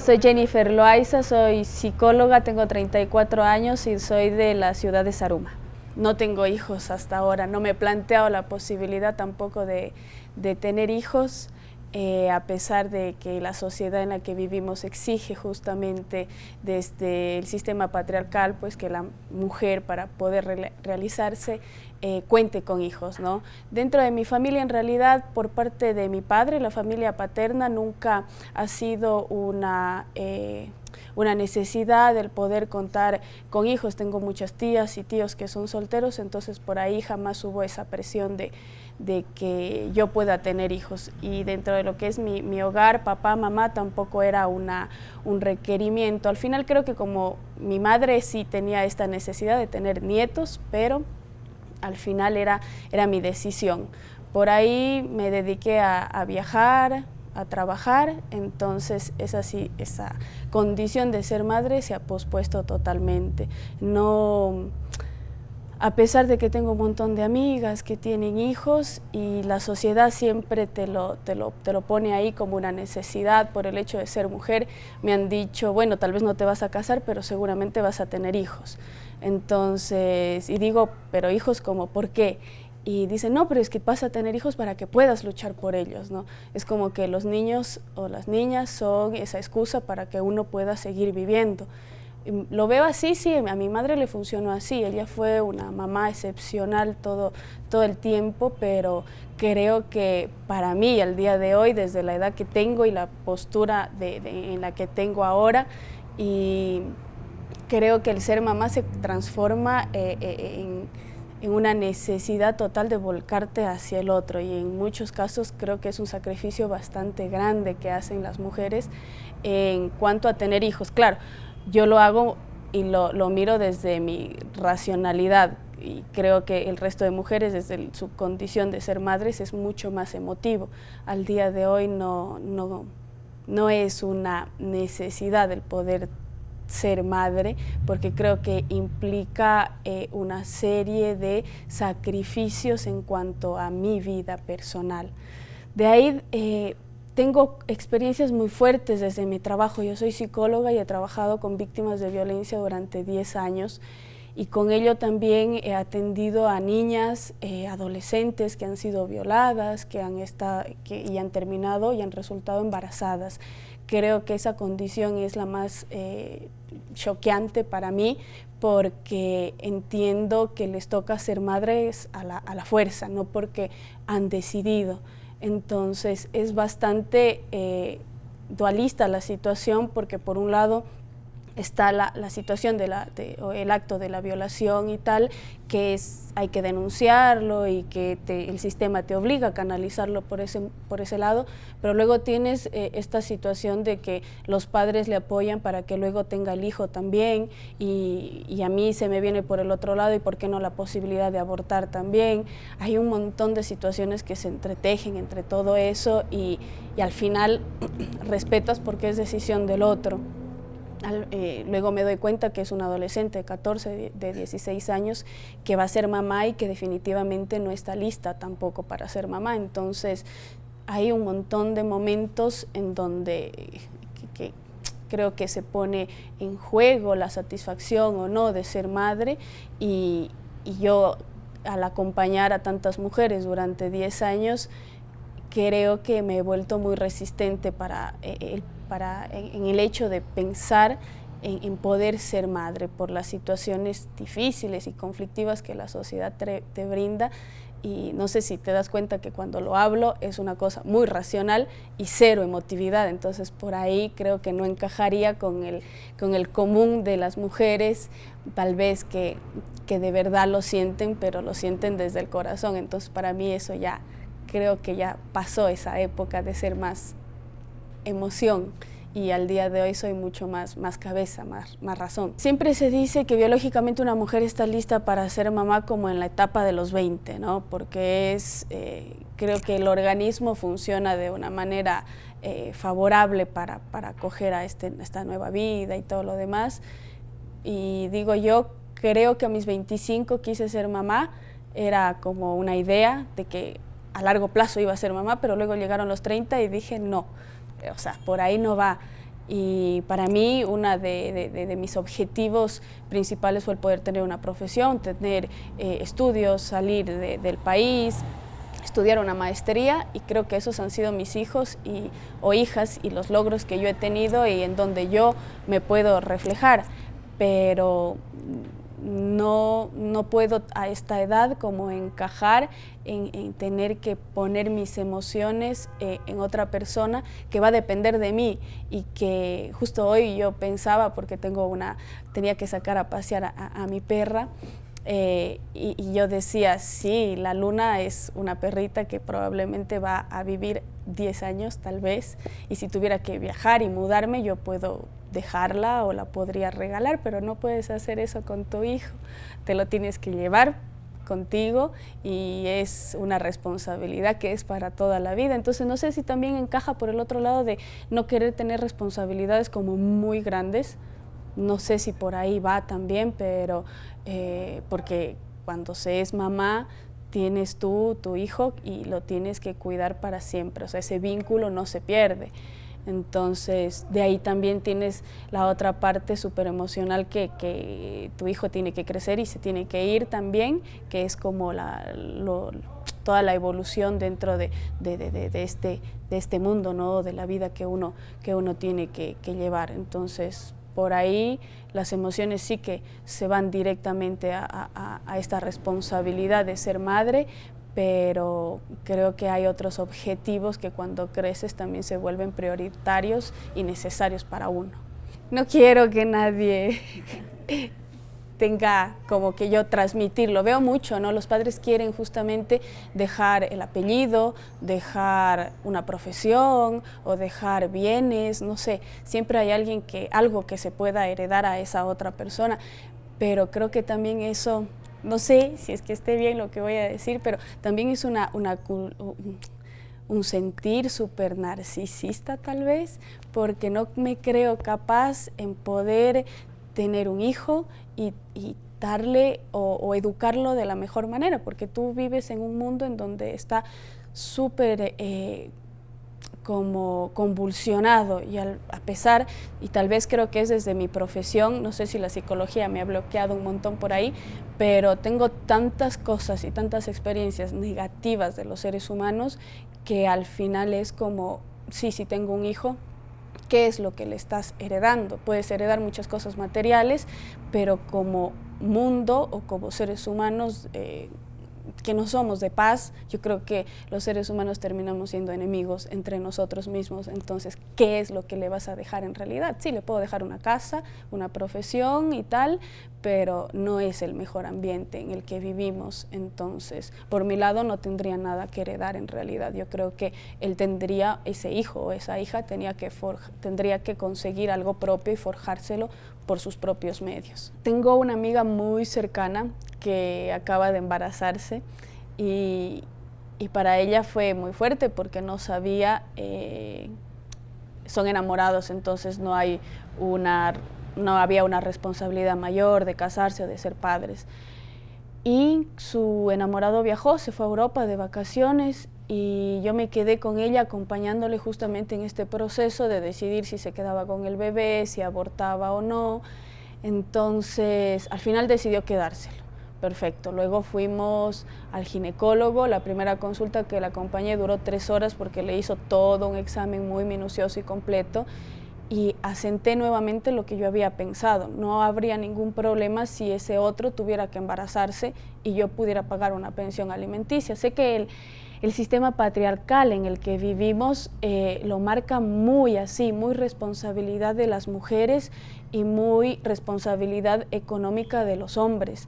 Soy Jennifer Loaiza, soy psicóloga, tengo 34 años y soy de la ciudad de Zaruma. No tengo hijos hasta ahora, no me he planteado la posibilidad tampoco de tener hijos, a pesar de que la sociedad en la que vivimos exige justamente desde el sistema patriarcal pues que la mujer para poder realizarse cuente con hijos, ¿no? Dentro de mi familia, en realidad, por parte de mi padre, la familia paterna nunca ha sido una necesidad el poder contar con hijos. Tengo muchas tías y tíos que son solteros, entonces por ahí jamás hubo esa presión de que yo pueda tener hijos. Y dentro de lo que es mi hogar, papá, mamá, tampoco era un requerimiento. Al final creo que como mi madre sí tenía esta necesidad de tener nietos, pero al final era mi decisión. Por ahí me dediqué a viajar, a trabajar, entonces esa condición de ser madre se ha pospuesto totalmente. No, a pesar de que tengo un montón de amigas que tienen hijos y la sociedad siempre te lo pone ahí como una necesidad por el hecho de ser mujer, me han dicho, bueno, tal vez no te vas a casar, pero seguramente vas a tener hijos. Entonces, y digo, pero hijos como, ¿por qué? Y dicen, no, pero es que vas a tener hijos para que puedas luchar por ellos, ¿no? Es como que los niños o las niñas son esa excusa para que uno pueda seguir viviendo. Lo veo así, sí, a mi madre le funcionó así, ella fue una mamá excepcional todo el tiempo, pero creo que para mí, al día de hoy, desde la edad que tengo y la postura en la que tengo ahora, y creo que el ser mamá se transforma en una necesidad total de volcarte hacia el otro, y en muchos casos creo que es un sacrificio bastante grande que hacen las mujeres en cuanto a tener hijos. Claro, yo lo hago y lo miro desde mi racionalidad, y creo que el resto de mujeres desde su condición de ser madres es mucho más emotivo. Al día de hoy no es una necesidad el poder ser madre, porque creo que implica una serie de sacrificios en cuanto a mi vida personal. De ahí tengo experiencias muy fuertes desde mi trabajo. Yo soy psicóloga y he trabajado con víctimas de violencia durante 10 años, y con ello también he atendido a niñas, adolescentes que han sido violadas, y han terminado y han resultado embarazadas. Creo que esa condición es la más choqueante para mí, porque entiendo que les toca ser madres a la fuerza, no porque han decidido. Entonces es bastante dualista la situación, porque por un lado está la situación o el acto de la violación y tal, que hay que denunciarlo y que el sistema te obliga a canalizarlo por ese lado, pero luego tienes esta situación de que los padres le apoyan para que luego tenga el hijo también, y a mí se me viene por el otro lado, y por qué no la posibilidad de abortar también. Hay un montón de situaciones que se entretejen entre todo eso, y al final respetas porque es decisión del otro. Luego me doy cuenta que es una adolescente de 14, de 16 años que va a ser mamá y que definitivamente no está lista tampoco para ser mamá. Entonces hay un montón de momentos en donde que creo que se pone en juego la satisfacción o no de ser madre, y yo, al acompañar a tantas mujeres durante 10 años, creo que me he vuelto muy resistente en el hecho de pensar en poder ser madre por las situaciones difíciles y conflictivas que la sociedad te brinda. Y no sé si te das cuenta que cuando lo hablo es una cosa muy racional y cero emotividad, entonces por ahí creo que no encajaría con el común de las mujeres, tal vez que de verdad lo sienten, pero lo sienten desde el corazón. Entonces para mí eso ya, creo que ya pasó esa época de ser más emoción, y al día de hoy soy mucho más cabeza, más razón. Siempre se dice que biológicamente una mujer está lista para ser mamá como en la etapa de los 20, ¿no? Porque creo que el organismo funciona de una manera favorable para acoger a esta nueva vida y todo lo demás. Y digo, yo creo que a mis 25 quise ser mamá, era como una idea de que a largo plazo iba a ser mamá, pero luego llegaron los 30 y dije no, o sea, por ahí no va. Y para mí uno de mis objetivos principales fue el poder tener una profesión, tener estudios, salir del país, estudiar una maestría, y creo que esos han sido mis hijos o hijas y los logros que yo he tenido y en donde yo me puedo reflejar, pero no puedo a esta edad como encajar en tener que poner mis emociones en otra persona que va a depender de mí. Y que justo hoy yo pensaba, porque tenía que sacar a pasear a mi perra, y yo decía, sí, la Luna es una perrita que probablemente va a vivir 10 años tal vez, y si tuviera que viajar y mudarme, yo puedo dejarla o la podría regalar, pero no puedes hacer eso con tu hijo, te lo tienes que llevar contigo y es una responsabilidad que es para toda la vida. Entonces no sé si también encaja por el otro lado de no querer tener responsabilidades como muy grandes. No sé si por ahí va también, pero porque cuando se es mamá, tienes tú, tu hijo, y lo tienes que cuidar para siempre, o sea, ese vínculo no se pierde. Entonces, de ahí también tienes la otra parte súper emocional que tu hijo tiene que crecer y se tiene que ir también, que es como toda la evolución dentro de este mundo, ¿no? De la vida que uno tiene que llevar. Entonces, por ahí las emociones sí que se van directamente a esta responsabilidad de ser madre, pero creo que hay otros objetivos que cuando creces también se vuelven prioritarios y necesarios para uno. No quiero que nadie tenga como que yo transmitirlo. Veo mucho, ¿no? Los padres quieren justamente dejar el apellido, dejar una profesión o dejar bienes, no sé. Siempre hay algo que se pueda heredar a esa otra persona, pero creo que también eso, no sé si es que esté bien lo que voy a decir, pero también es un sentir súper narcisista tal vez, porque no me creo capaz en poder tener un hijo y darle o educarlo de la mejor manera, porque tú vives en un mundo en donde está súper como convulsionado y a pesar, y tal vez creo que es desde mi profesión, no sé si la psicología me ha bloqueado un montón por ahí, pero tengo tantas cosas y tantas experiencias negativas de los seres humanos que al final es como, sí, si tengo un hijo, ¿qué es lo que le estás heredando? Puedes heredar muchas cosas materiales, pero como mundo o como seres humanos que no somos de paz, yo creo que los seres humanos terminamos siendo enemigos entre nosotros mismos. Entonces, ¿qué es lo que le vas a dejar en realidad? Sí, le puedo dejar una casa, una profesión y tal, pero no es el mejor ambiente en el que vivimos. Entonces, por mi lado no tendría nada que heredar en realidad. Yo creo que él tendría, ese hijo o esa hija tendría que conseguir algo propio y forjárselo por sus propios medios. Tengo una amiga muy cercana que acaba de embarazarse y para ella fue muy fuerte porque no sabía, son enamorados, entonces no había una responsabilidad mayor de casarse o de ser padres. Y su enamorado viajó, se fue a Europa de vacaciones y yo me quedé con ella acompañándole justamente en este proceso de decidir si se quedaba con el bebé, si abortaba o no. Entonces, al final decidió quedárselo. Perfecto. Luego fuimos al ginecólogo. La primera consulta que la acompañé duró 3 horas porque le hizo todo un examen muy minucioso y completo. Y asenté nuevamente lo que yo había pensado. No habría ningún problema si ese otro tuviera que embarazarse y yo pudiera pagar una pensión alimenticia. Sé que el sistema patriarcal en el que vivimos lo marca muy así, muy responsabilidad de las mujeres y muy responsabilidad económica de los hombres.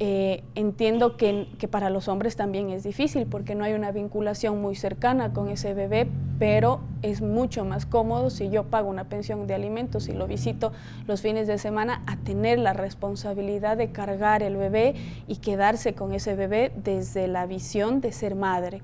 Entiendo que para los hombres también es difícil porque no hay una vinculación muy cercana con ese bebé, pero es mucho más cómodo si yo pago una pensión de alimentos y lo visito los fines de semana a tener la responsabilidad de cargar el bebé y quedarse con ese bebé desde la visión de ser madre.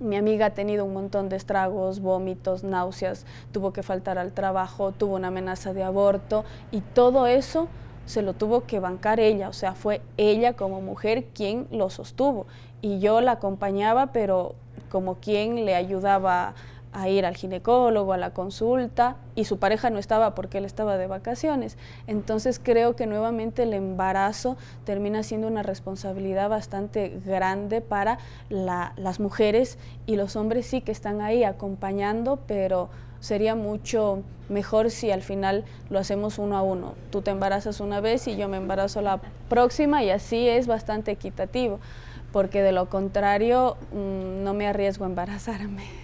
Mi amiga ha tenido un montón de estragos, vómitos, náuseas, tuvo que faltar al trabajo, tuvo una amenaza de aborto y todo eso se lo tuvo que bancar ella, o sea, fue ella como mujer quien lo sostuvo y yo la acompañaba, pero como quien le ayudaba a ir al ginecólogo, a la consulta, y su pareja no estaba porque él estaba de vacaciones. Entonces creo que nuevamente el embarazo termina siendo una responsabilidad bastante grande para las mujeres, y los hombres sí que están ahí acompañando, pero sería mucho mejor si al final lo hacemos uno a uno. Tú te embarazas una vez y yo me embarazo la próxima, y así es bastante equitativo, porque de lo contrario no me arriesgo a embarazarme.